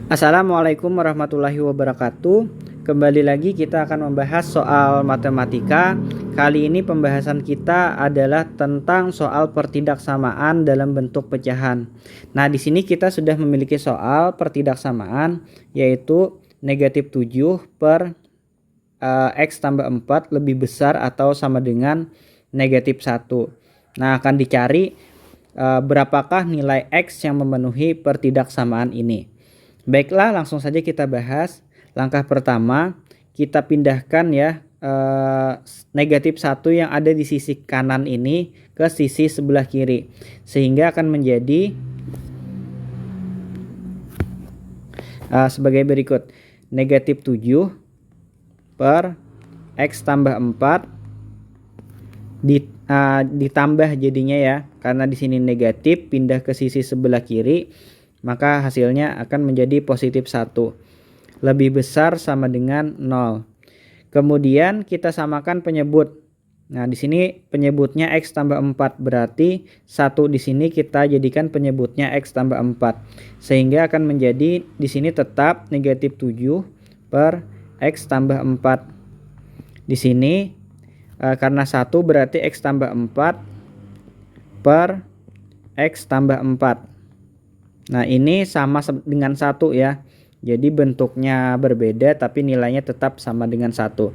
Assalamualaikum warahmatullahi wabarakatuh. Kembali lagi kita akan membahas soal matematika. Kali ini pembahasan kita adalah tentang soal pertidaksamaan dalam bentuk pecahan. Nah, di sini kita sudah memiliki soal pertidaksamaan yaitu negatif 7 per X tambah 4 lebih besar atau sama dengan negatif 1. Nah, akan dicari berapakah nilai X yang memenuhi pertidaksamaan ini. Baiklah, langsung saja kita bahas. Langkah pertama, kita pindahkan ya negatif 1 yang ada di sisi kanan ini ke sisi sebelah kiri. Sehingga akan menjadi sebagai berikut. Negatif 7 per X tambah 4 ditambah jadinya ya. Karena di sini negatif, pindah ke sisi sebelah kiri, maka hasilnya akan menjadi positif 1. Lebih besar sama dengan 0. Kemudian kita samakan penyebut. Nah, di sini penyebutnya X tambah 4. Berarti 1 di sini kita jadikan penyebutnya X tambah 4. Sehingga akan menjadi di sini tetap negatif 7 per X tambah 4. Di sini karena 1 berarti X tambah 4 per X tambah 4. Nah, ini sama dengan 1 ya. Jadi bentuknya berbeda tapi nilainya tetap sama dengan 1.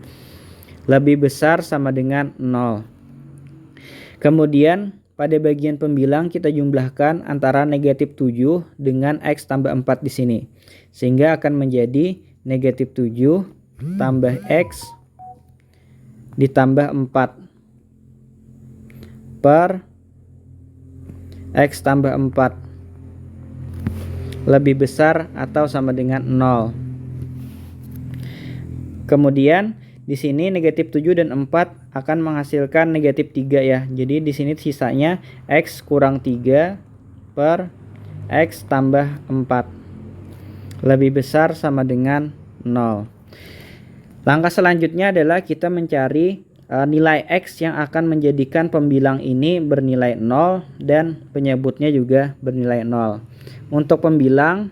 Lebih besar sama dengan 0. Kemudian pada bagian pembilang kita jumlahkan antara negatif 7 dengan X tambah 4 di sini. Sehingga akan menjadi negatif 7 tambah X ditambah 4 per X tambah 4 lebih besar atau sama dengan 0. Kemudian di sini negatif 7 dan 4 akan menghasilkan negatif 3 ya. Jadi di sini sisanya X kurang 3 per X tambah 4 lebih besar sama dengan 0. Langkah selanjutnya adalah kita mencari nilai X yang akan menjadikan pembilang ini bernilai 0 dan penyebutnya juga bernilai 0. Untuk pembilang,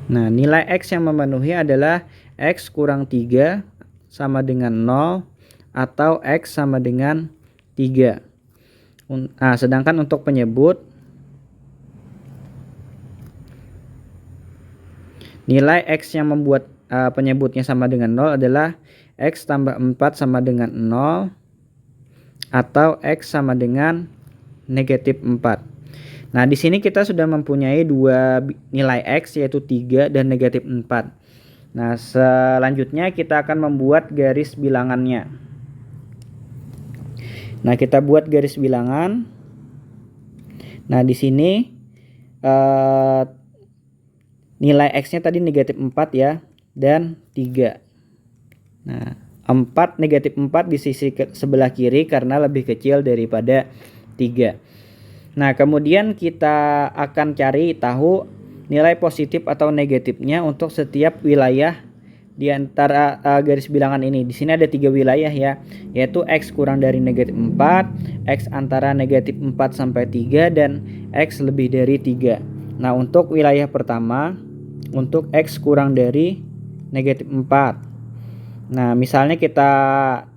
nah nilai X yang memenuhi adalah X kurang 3 sama dengan 0 atau X sama dengan 3. Nah, sedangkan untuk penyebut, nilai X yang membuat penyebutnya sama dengan 0 adalah X tambah 4 sama dengan 0 atau X sama dengan negatif 4. Nah, di sini kita sudah mempunyai dua nilai X yaitu 3 dan negatif 4. Nah, selanjutnya kita akan membuat garis bilangannya. Nah, kita buat garis bilangan. Nah, di sini nilai X-nya tadi negatif 4 ya dan 3. Nah, 4 negatif 4 di sisi sebelah kiri karena lebih kecil daripada 3. Nah, kemudian kita akan cari tahu nilai positif atau negatifnya untuk setiap wilayah di antara garis bilangan ini. Di sini ada 3 wilayah ya, yaitu X kurang dari negatif 4, X antara negatif 4 sampai 3, dan X lebih dari 3. Nah, untuk wilayah pertama, untuk X kurang dari negatif 4. Nah, misalnya kita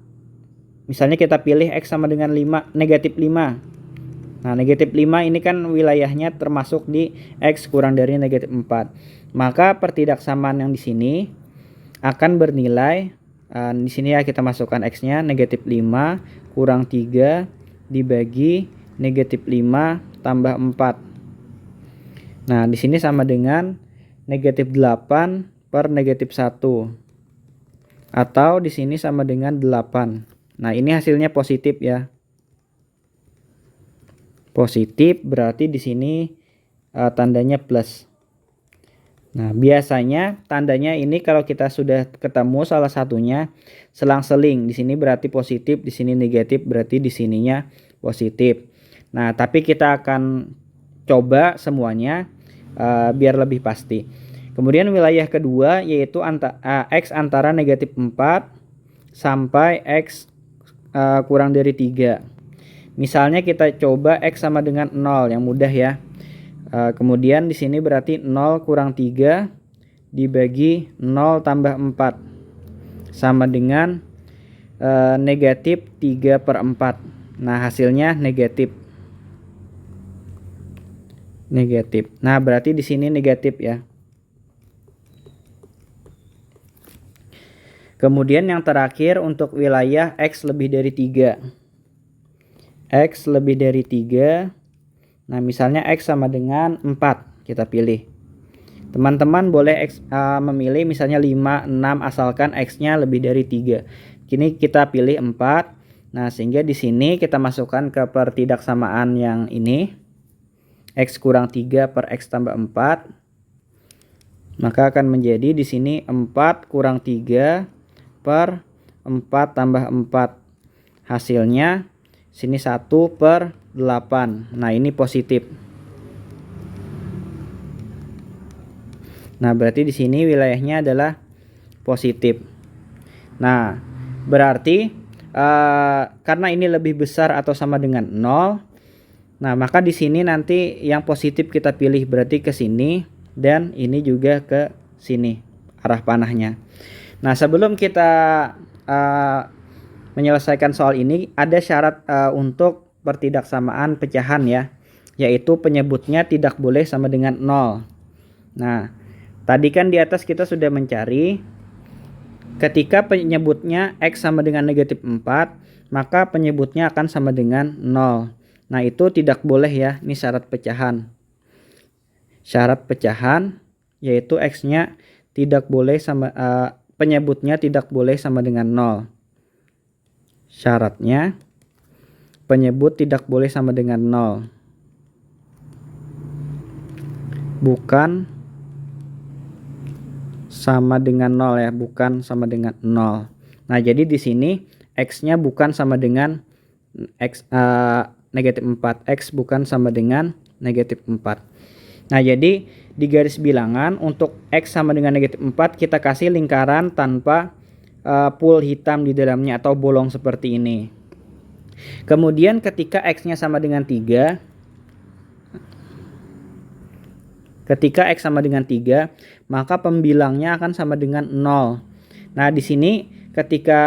pilih X sama dengan 5, negatif 5. Nah, negatif 5 ini kan wilayahnya termasuk di X kurang dari negatif 4. Maka pertidaksamaan yang di sini akan bernilai, di sini ya kita masukkan X-nya, negatif 5 kurang 3 dibagi negatif 5 tambah 4. Nah, di sini sama dengan negatif 8 per negatif 1. Atau di sini sama dengan 8. Nah, ini hasilnya positif ya. Positif berarti di sini tandanya plus. Nah, biasanya tandanya ini kalau kita sudah ketemu salah satunya selang-seling. Di sini berarti positif, di sini negatif, berarti di sininya positif. Nah, tapi kita akan coba semuanya biar lebih pasti. Kemudian wilayah kedua yaitu X antara negatif 4 sampai X kurang dari 3. Misalnya kita coba X sama dengan 0 yang mudah ya. Kemudian di sini berarti 0 kurang 3 dibagi 0 tambah 4 sama dengan negatif 3/4. Nah, hasilnya negatif. Negatif. Nah, berarti di sini negatif ya. Kemudian yang terakhir untuk wilayah X lebih dari 3. X lebih dari 3. Nah, misalnya X sama dengan 4. Kita pilih. Teman-teman boleh memilih misalnya 5, 6 asalkan X-nya lebih dari 3. Kini kita pilih 4. Nah, sehingga di sini kita masukkan ke pertidaksamaan yang ini. X kurang 3 per X tambah 4. Maka akan menjadi di sini 4 kurang 3 per 4 tambah 4. Hasilnya sini 1/8. Nah, ini positif. Nah, berarti di sini wilayahnya adalah positif. Nah, berarti karena ini lebih besar atau sama dengan 0. Nah, maka di sini nanti yang positif kita pilih berarti ke sini dan ini juga ke sini arah panahnya. Nah, sebelum kita menyelesaikan soal ini, ada syarat untuk pertidaksamaan pecahan ya, yaitu penyebutnya tidak boleh sama dengan 0. Nah, tadi kan di atas kita sudah mencari ketika penyebutnya X sama dengan negatif 4, maka penyebutnya akan sama dengan 0. Nah, itu tidak boleh ya, ini syarat pecahan. Syarat pecahan yaitu X-nya tidak boleh sama penyebutnya tidak boleh sama dengan 0. Syaratnya penyebut tidak boleh sama dengan 0. Bukan sama dengan 0 ya, bukan sama dengan 0. Nah, jadi di sini X-nya bukan sama dengan X negatif 4. X bukan sama dengan negatif 4. Nah, jadi di garis bilangan untuk X sama dengan negatif 4 kita kasih lingkaran tanpa pool hitam di dalamnya atau bolong seperti ini. Kemudian ketika X-nya sama dengan 3, ketika X sama dengan 3, maka pembilangnya akan sama dengan 0. Nah, di sini ketika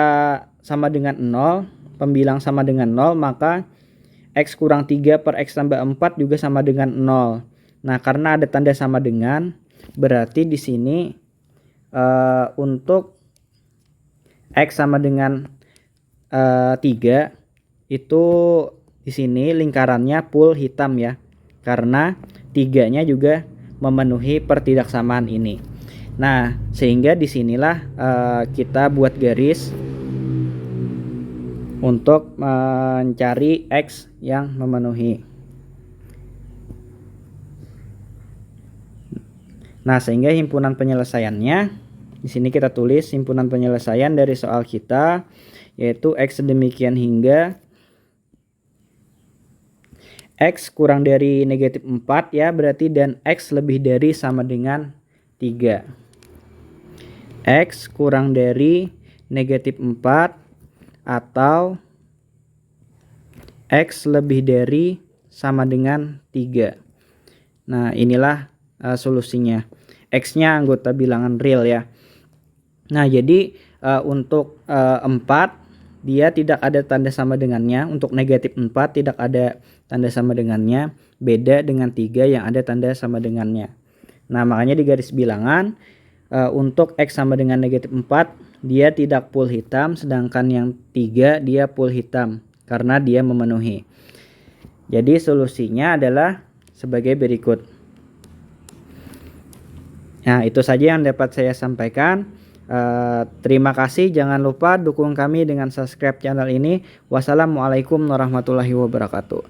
sama dengan 0, pembilang sama dengan 0, maka X kurang 3 per X tambah 4 juga sama dengan 0. Nah, karena ada tanda sama dengan, berarti di sini untuk X sama dengan 3 itu di sini lingkarannya full hitam ya, karena 3-nya juga memenuhi pertidaksamaan ini. Nah, sehingga disinilah kita buat garis untuk mencari X yang memenuhi. Nah, sehingga himpunan penyelesaiannya di sini kita tulis himpunan penyelesaian dari soal kita yaitu X sedemikian hingga X kurang dari negatif 4 ya, berarti dan X lebih dari sama dengan 3. X kurang dari negatif 4 atau X lebih dari sama dengan 3. Nah, inilah solusinya. X-nya anggota bilangan real ya. Nah, jadi untuk 4 dia tidak ada tanda sama dengannya. Untuk negatif 4 tidak ada tanda sama dengannya. Beda dengan 3 yang ada tanda sama dengannya. Nah, makanya di garis bilangan untuk X sama dengan negatif 4 dia tidak full hitam. Sedangkan yang 3 dia full hitam karena dia memenuhi. Jadi solusinya adalah sebagai berikut. Nah, itu saja yang dapat saya sampaikan. Terima kasih. Jangan lupa dukung kami dengan subscribe channel ini. Wassalamualaikum warahmatullahi wabarakatuh.